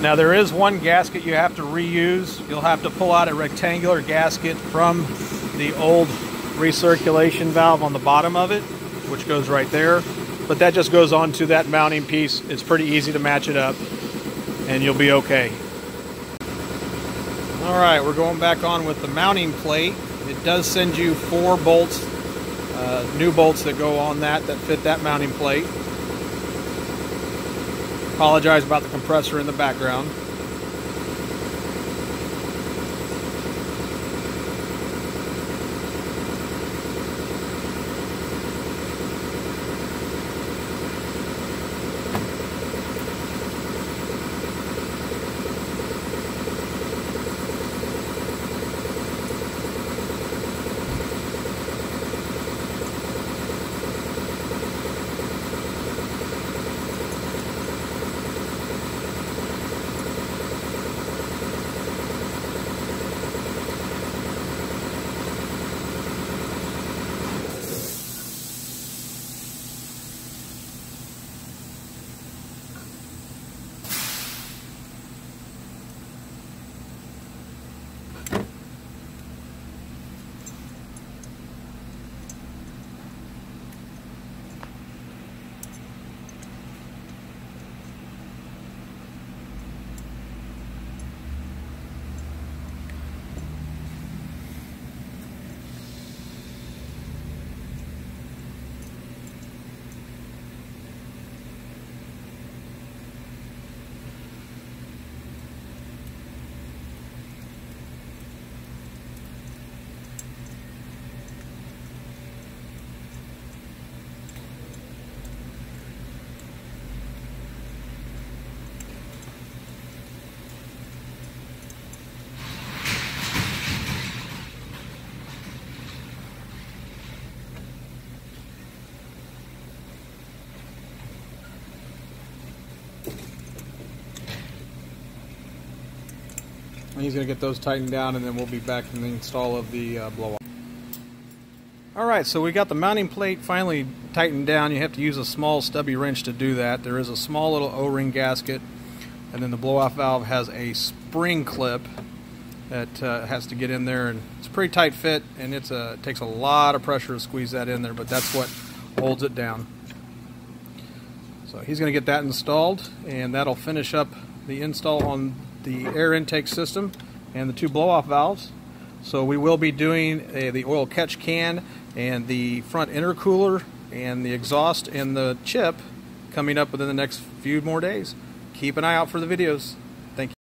Now there is one gasket you have to reuse. You'll have to pull out a rectangular gasket from the old recirculation valve on the bottom of it, which goes right there. But that just goes onto that mounting piece. It's pretty easy to match it up and you'll be okay. Alright, we're going back on with the mounting plate. It does send you 4 bolts, new bolts that go on that fit that mounting plate. Apologize about the compressor in the background. And he's going to get those tightened down, and then we'll be back in the install of the blow-off. Alright, so we got the mounting plate finally tightened down. You have to use a small stubby wrench to do that. There is a small little O-ring gasket, and then the blow-off valve has a spring clip that has to get in there, and it's a pretty tight fit, and it takes a lot of pressure to squeeze that in there, but that's what holds it down. So he's going to get that installed, and that'll finish up the install on the air intake system and the 2 blow-off valves. So we will be doing the oil catch can and the front intercooler and the exhaust and the chip coming up within the next few more days. Keep an eye out for the videos.